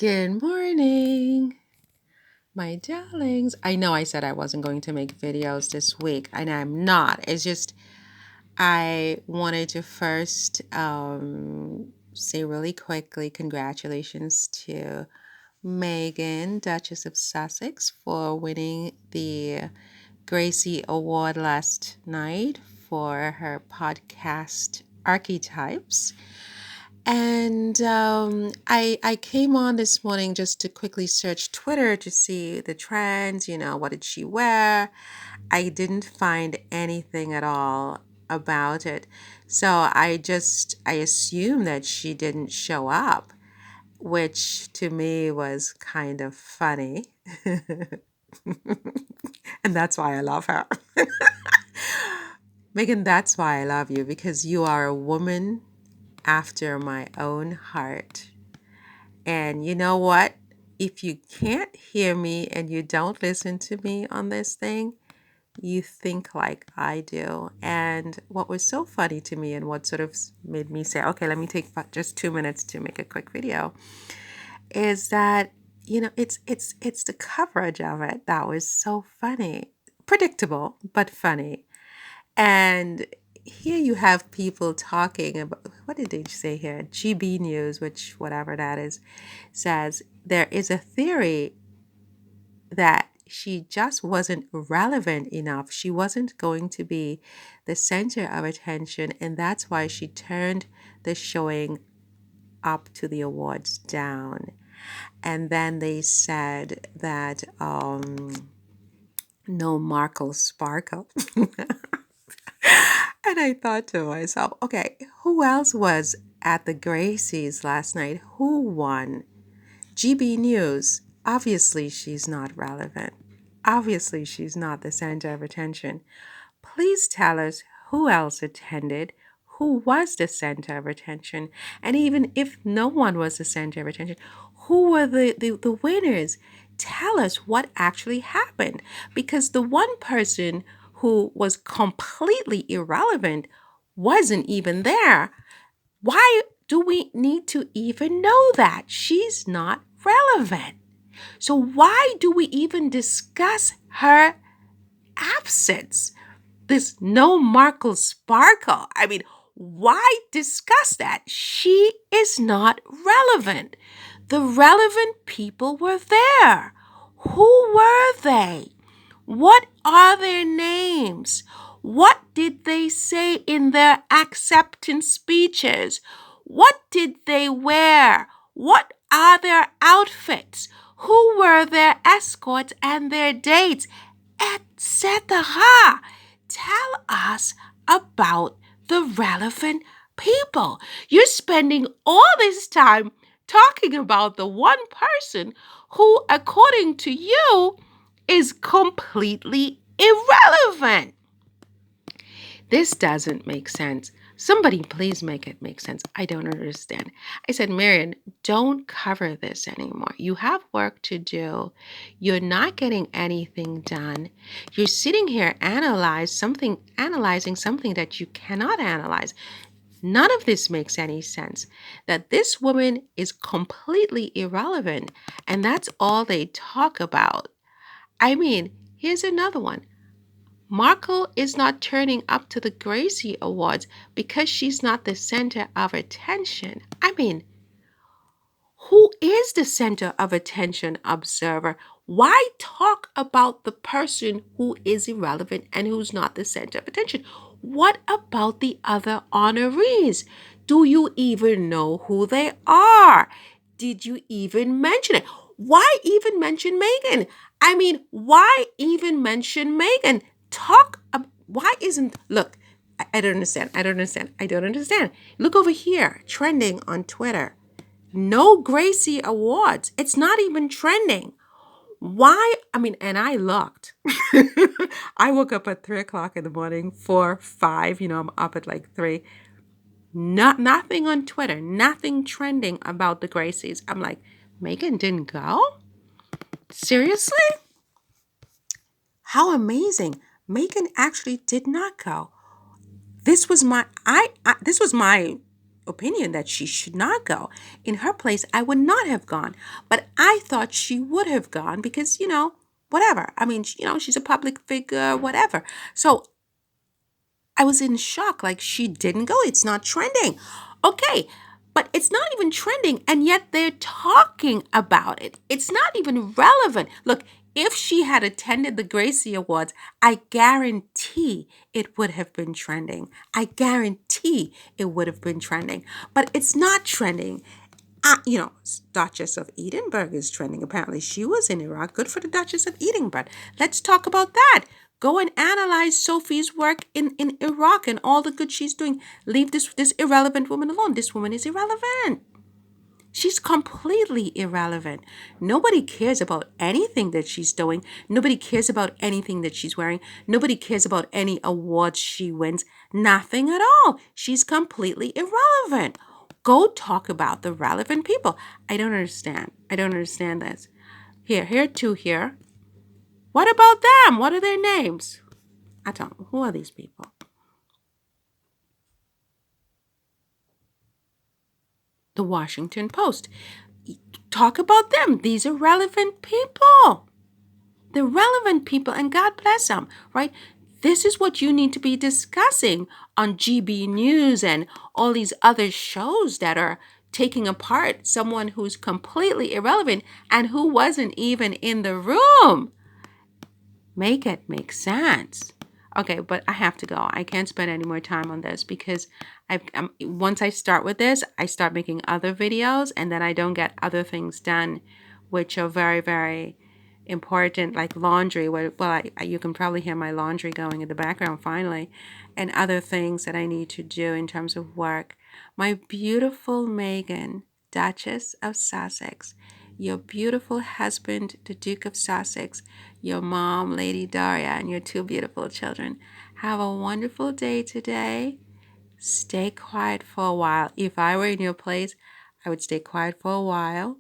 Good morning, my darlings. I know I said I wasn't going to make videos this week, and I'm not. It's just I wanted to first say really quickly congratulations to Meghan, Duchess of Sussex, for winning the GRACIE Award last night for her podcast Archetypes. And I came on this morning just to quickly search Twitter to see the trends, what did she wear? I didn't find anything at all about it. So I assumed that she didn't show up, which to me was kind of funny. And that's why I love her. Megan, that's why I love you, because you are a woman after my own heart. And you know what? If you can't hear me and you don't listen to me on this thing, you think like I do. And what was so funny to me and what sort of made me say, okay, let me take just 2 minutes to make a quick video, is that, it's the coverage of it that was so funny. Predictable, but funny. And here you have people talking about, what did they say here? GB News, which whatever that is, says there is a theory that she just wasn't relevant enough. She wasn't going to be the center of attention, and that's why she turned the showing up to the awards down. And then they said that no Markle Sparkle. And I thought to myself, okay, who else was at the Gracies last night? Who won? GB News. Obviously, she's not relevant. Obviously, she's not the center of attention. Please tell us who else attended, who was the center of attention, and even if no one was the center of attention, who were the winners? Tell us what actually happened, because the one person who was completely irrelevant wasn't even there. Why do we need to even know that? She's not relevant. So why do we even discuss her absence? This no Markle Sparkle. I mean, why discuss that? She is not relevant. The relevant people were there. Who were they? What are their names? What did they say in their acceptance speeches? What did they wear? What are their outfits? Who were their escorts and their dates? Etc. Tell us about the relevant people. You're spending all this time talking about the one person who, according to you, is completely irrelevant. This doesn't make sense. Somebody please make it make sense. I don't understand. I said, Marian, don't cover this anymore. You have work to do. You're not getting anything done. You're sitting here analyzing something that you cannot analyze. None of this makes any sense. That this woman is completely irrelevant, and that's all they talk about. I mean, here's another one. Markle is not turning up to the Gracie Awards because she's not the center of attention. I mean, who is the center of attention, observer? Why talk about the person who is irrelevant and who's not the center of attention? What about the other honorees? Do you even know who they are? Did you even mention it? Why even mention Meghan? I mean, why even mention Meghan? Why isn't, look, I don't understand. I don't understand. Look over here, trending on Twitter. No Gracie Awards. It's not even trending. Why? I mean, and I looked. I woke up at 3 o'clock in the morning, 4, 5. I'm up at like 3. Nothing on Twitter, nothing trending about the Gracies. I'm like, Meghan didn't go? Seriously? How amazing. Meghan actually did not go. This was my opinion that she should not go. In her place, I would not have gone. But I thought she would have gone because, whatever. I mean, she's a public figure, whatever. So I was in shock. Like, she didn't go. It's not trending. Okay, but it's not even trending, and yet they're talking about it. It's not even relevant. Look, if she had attended the Gracie Awards, I guarantee it would have been trending. I guarantee it would have been trending. But it's not trending. Duchess of Edinburgh is trending. Apparently, she was in Iraq. Good for the Duchess of Edinburgh. Let's talk about that. Go and analyze Sophie's work in Iraq and all the good she's doing. Leave this irrelevant woman alone. This woman is irrelevant. She's completely irrelevant. Nobody cares about anything that she's doing. Nobody cares about anything that she's wearing. Nobody cares about any awards she wins. Nothing at all. She's completely irrelevant. Go talk about the relevant people. I don't understand. I don't understand this. Here two here. What about them? What are their names? I don't know. Who are these people? The Washington Post. Talk about them. These are relevant people. They're relevant people, and God bless them, right? This is what you need to be discussing on GB News and all these other shows that are taking apart someone who's completely irrelevant and who wasn't even in the room. Make it make sense. Okay, but I have to go. I can't spend any more time on this because once I start with this, I start making other videos and then I don't get other things done, which are very, very important, like laundry. You can probably hear my laundry going in the background finally, and other things that I need to do in terms of work. My beautiful Meghan, Duchess of Sussex, your beautiful husband, the Duke of Sussex, your mom, Lady Daria, and your two beautiful children. Have a wonderful day today. Stay quiet for a while. If I were in your place, I would stay quiet for a while.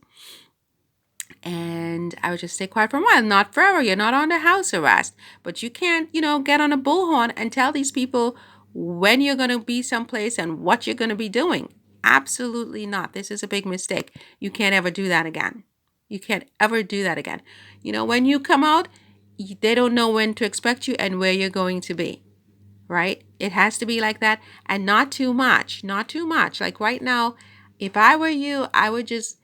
And I would just stay quiet for a while. Not forever. You're not under house arrest. But you can't, get on a bullhorn and tell these people when you're going to be someplace and what you're going to be doing. Absolutely not. This is a big mistake. You can't ever do that again. You can't ever do that again. When you come out, they don't know when to expect you and where you're going to be, right? It has to be like that, and not too much, not too much. Like right now, if I were you, I would just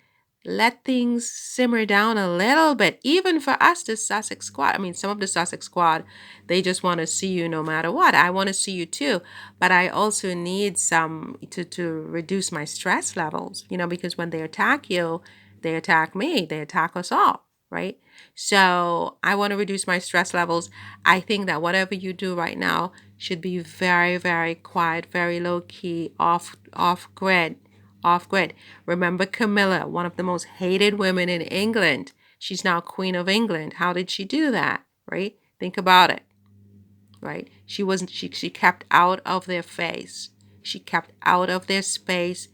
let things simmer down a little bit. Even for us, the Sussex squad. I mean, some of the Sussex squad, they just want to see you no matter what. I want to see you too. But I also need some to reduce my stress levels, because when they attack you, they attack me, they attack us all, right? So I want to reduce my stress levels. I think that whatever you do right now should be very, very quiet, very low key, off grid. Off grid. Remember Camilla, one of the most hated women in England. She's now Queen of England. How did she do that? Right? Think about it. Right? She kept out of their face. She kept out of their space.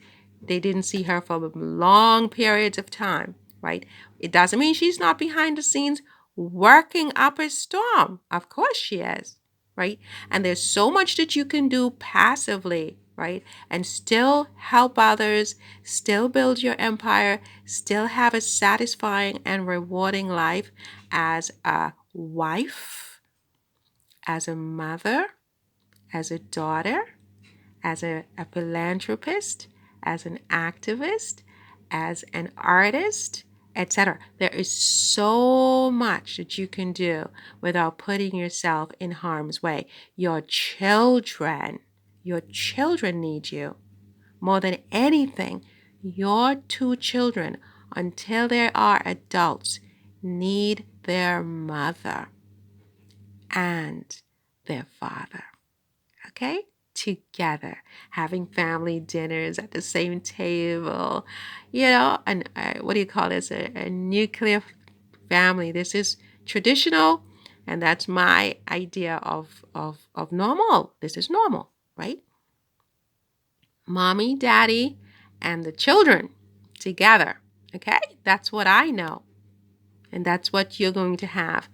They didn't see her for long periods of time. Right? It doesn't mean she's not behind the scenes working up a storm. Of course she is. Right? And there's so much that you can do passively, right? And still help others, still build your empire, still have a satisfying and rewarding life as a wife, as a mother, as a daughter, as a philanthropist, as an activist, as an artist, etc. There is so much that you can do without putting yourself in harm's way. Your children need you more than anything. Your two children, until they are adults, need their mother and their father. Okay? Together, having family dinners at the same table, and what do you call this? A nuclear family. This is traditional, and that's my idea of normal. This is normal, right? Mommy, daddy, and the children together. Okay? That's what I know. And that's what you're going to have.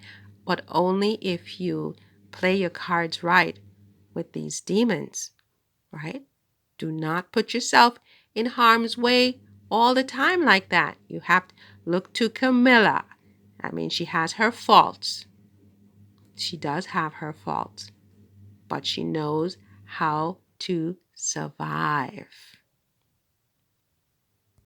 But only if you play your cards right with these demons, right? Do not put yourself in harm's way all the time like that. You have to look to Camilla. I mean, she has her faults. She does have her faults, but she knows how to survive.